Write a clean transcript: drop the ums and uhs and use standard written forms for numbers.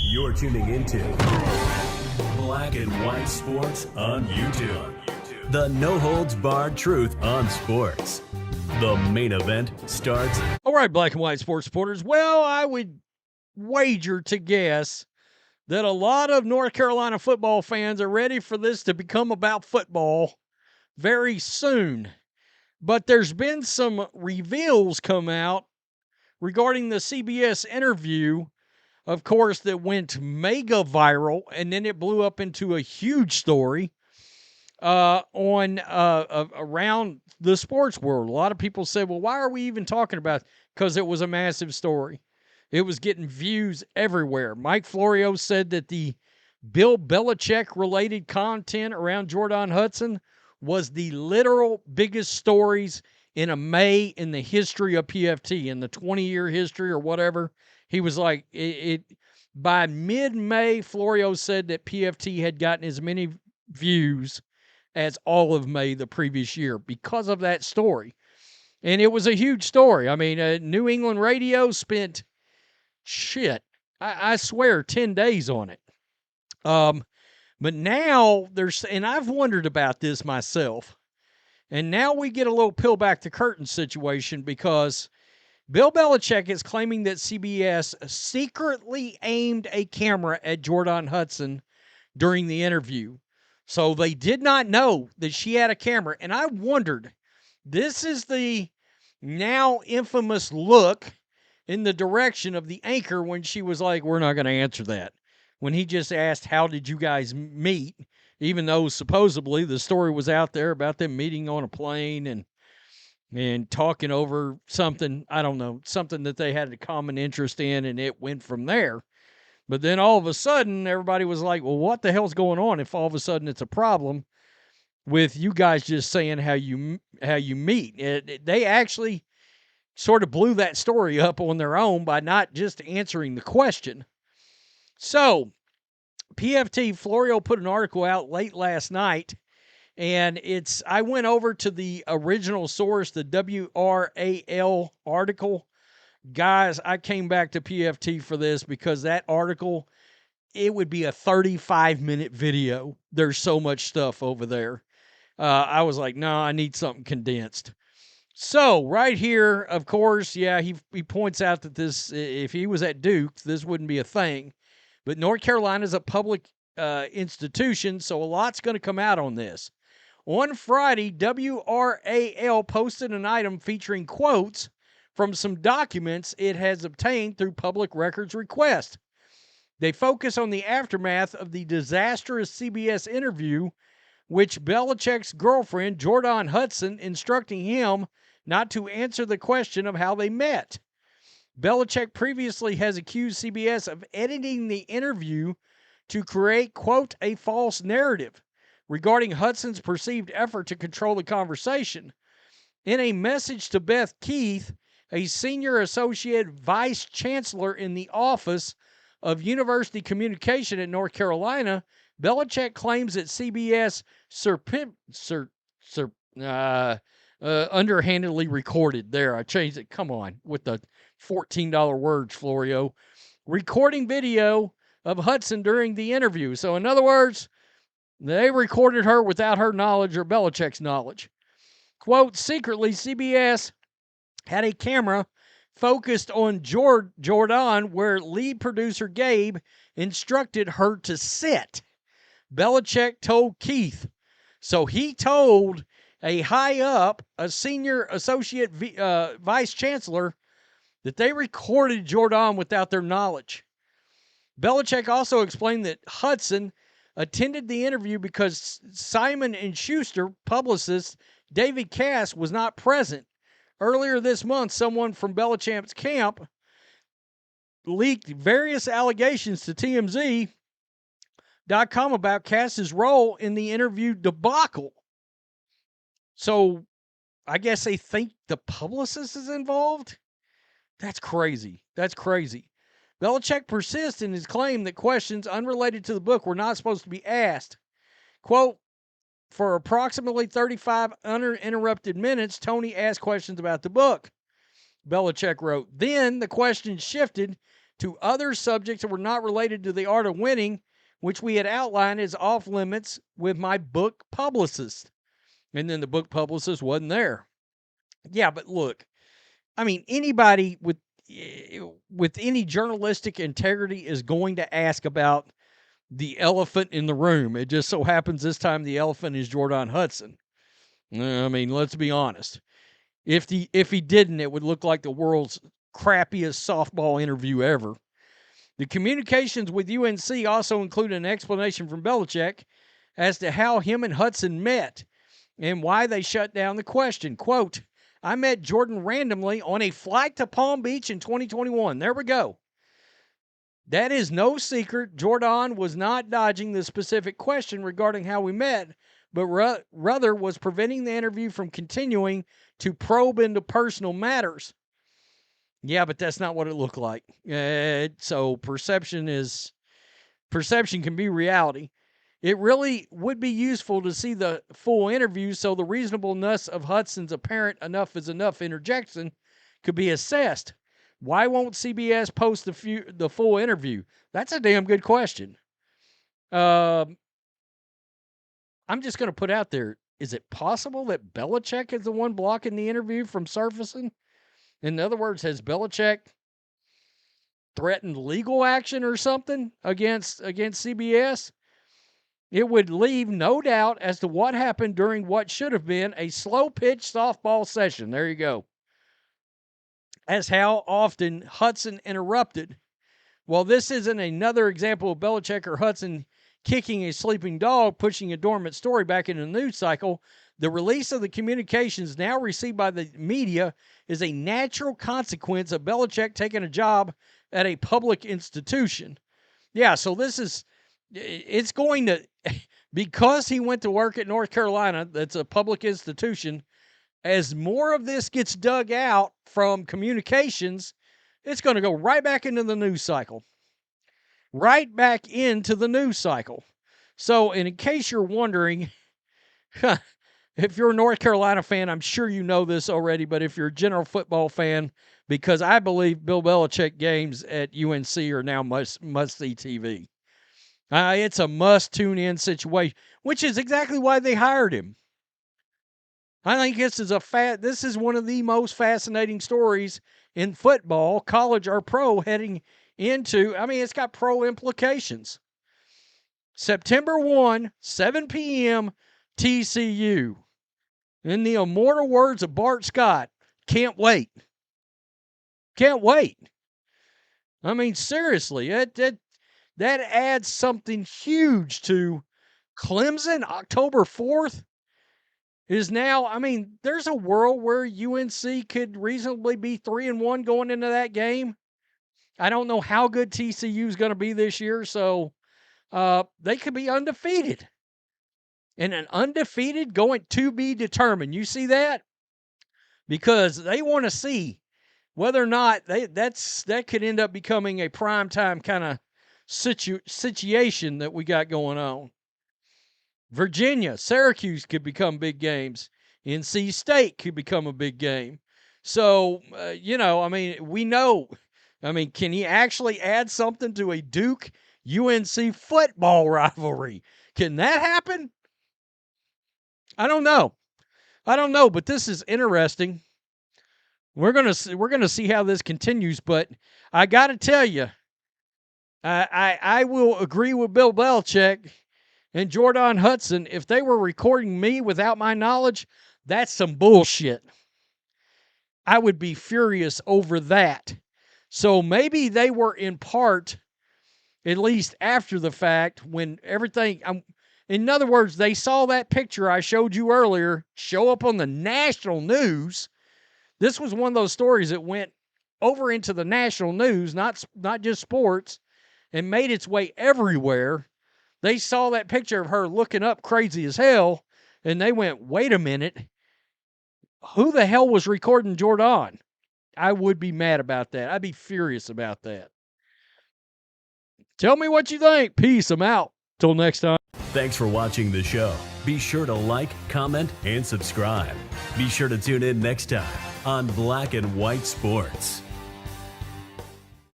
You're tuning into Black and White Sports on YouTube. The no-holds-barred truth on sports. The main event starts. All right, Black and White Sports supporters. Well, I would wager to guess that a lot of North Carolina football fans are ready for this to become about football very soon. But there's been some reveals come out regarding the CBS interview, of course, that went mega viral, and then it blew up into a huge story around the sports world. A lot of people said, well, why are we even talking about it? Because it was a massive story. It was getting views everywhere. Mike Florio said that the Bill Belichick-related content around Jordon Hudson was the literal biggest stories in a May in the history of PFT, in the 20-year history or whatever. He was like, by mid-May, Florio said that PFT had gotten as many views as all of May the previous year because of that story. And it was a huge story. I mean, New England radio spent, I swear, 10 days on it. But now and I've wondered about this myself, and now we get a little peel back the curtain situation because Bill Belichick is claiming that CBS secretly aimed a camera at Jordon Hudson during the interview. So they did not know that she had a camera. And I wondered, this is the now infamous look in the direction of the anchor when she was like, we're not going to answer that. When he just asked, how did you guys meet? Even though supposedly the story was out there about them meeting on a plane and talking over something, I don't know, something that they had a common interest in, and it went from there. But then all of a sudden, everybody was like, well, what the hell's going on if all of a sudden it's a problem with you guys just saying how you meet? They actually sort of blew that story up on their own by not just answering the question. So, PFT, Florio put an article out late last night, and I went over to the original source, the WRAL article. Guys, I came back to PFT for this because that article, it would be a 35-minute video. There's so much stuff over there. I was like, no, I need something condensed. So, right here, of course, yeah, he points out that this, if he was at Duke, this wouldn't be a thing. But North Carolina is a public institution, so a lot's going to come out on this. On Friday, WRAL posted an item featuring quotes from some documents it has obtained through public records request. They focus on the aftermath of the disastrous CBS interview, which Belichick's girlfriend, Jordon Hudson, instructing him not to answer the question of how they met. Belichick previously has accused CBS of editing the interview to create, quote, a false narrative regarding Hudson's perceived effort to control the conversation. In a message to Beth Keith, a senior associate vice chancellor in the Office of University Communication at North Carolina, Belichick claims that CBS underhandedly recorded. There, I changed it. Come on, with the $14 words, Florio. Recording video of Hudson during the interview. So, in other words, they recorded her without her knowledge or Belichick's knowledge. Quote, secretly, CBS had a camera focused on Jordon where lead producer Gabe instructed her to sit. Belichick told Keith. So he told a high up, a senior associate vice chancellor, that they recorded Jordon without their knowledge. Belichick also explained that Hudson attended the interview because Simon & Schuster publicist David Cass was not present. Earlier this month, someone from Belichick's camp leaked various allegations to TMZ.com about Cass's role in the interview debacle. So I guess they think the publicist is involved? That's crazy. That's crazy. Belichick persists in his claim that questions unrelated to the book were not supposed to be asked. Quote, for approximately 35 uninterrupted minutes, Tony asked questions about the book, Belichick wrote. Then the questions shifted to other subjects that were not related to the art of winning, which we had outlined as off limits with my book publicist. And then the book publicist wasn't there. Yeah, but look, I mean, anybody with any journalistic integrity is going to ask about the elephant in the room. It just so happens this time the elephant is Jordon Hudson. I mean, let's be honest. If he didn't, it would look like the world's crappiest softball interview ever. The communications with UNC also include an explanation from Belichick as to how him and Hudson met and why they shut down the question. Quote, I met Jordon randomly on a flight to Palm Beach in 2021. There we go. That is no secret. Jordon was not dodging the specific question regarding how we met, but rather was preventing the interview from continuing to probe into personal matters. Yeah, but that's not what it looked like. So perception can be reality. It really would be useful to see the full interview so the reasonableness of Hudson's apparent enough is enough interjection could be assessed. Why won't CBS post the full interview? That's a damn good question. I'm just going to put out there, is it possible that Belichick is the one blocking the interview from surfacing? In other words, has Belichick threatened legal action or something against CBS? It would leave no doubt as to what happened during what should have been a slow-pitch softball session. There you go. As how often Hudson interrupted. While this isn't another example of Belichick or Hudson kicking a sleeping dog, pushing a dormant story back into the news cycle, the release of the communications now received by the media is a natural consequence of Belichick taking a job at a public institution. Yeah, so it's going to, because he went to work at North Carolina, that's a public institution, as more of this gets dug out from communications, it's going to go right back into the news cycle. Right back into the news cycle. So, and in case you're wondering, if you're a North Carolina fan, I'm sure you know this already, but if you're a general football fan, because I believe Bill Belichick games at UNC are now must-see TV. It's a must-tune-in situation, which is exactly why they hired him. I think this is one of the most fascinating stories in football, college or pro, heading into, it's got pro implications. September 1, 7 p.m., TCU. In the immortal words of Bart Scott, can't wait. Can't wait. Seriously, that adds something huge to Clemson. October 4th is now, there's a world where UNC could reasonably be 3-1 going into that game. I don't know how good TCU is going to be this year, so they could be undefeated. And an undefeated going to be determined. You see that? Because they want to see whether or not that could end up becoming a primetime kind of situation that we got going on. Virginia, Syracuse could become big games. NC State could become a big game. So, we know. Can he actually add something to a Duke UNC football rivalry? Can that happen? I don't know, but this is interesting. We're gonna see how this continues, but I got to tell you, I will agree with Bill Belichick and Jordon Hudson. If they were recording me without my knowledge, that's some bullshit. I would be furious over that. So maybe they were in part, at least after the fact, when everything. In other words, they saw that picture I showed you earlier show up on the national news. This was one of those stories that went over into the national news, not just sports, and made its way everywhere. They saw that picture of her looking up crazy as hell, and they went, wait a minute, who the hell was recording Jordon? I would be mad about that. I'd be furious about that. Tell me what you think. Peace. I'm out. Till next time. Thanks for watching the show. Be sure to like, comment, and subscribe. Be sure to tune in next time on Black and White Sports.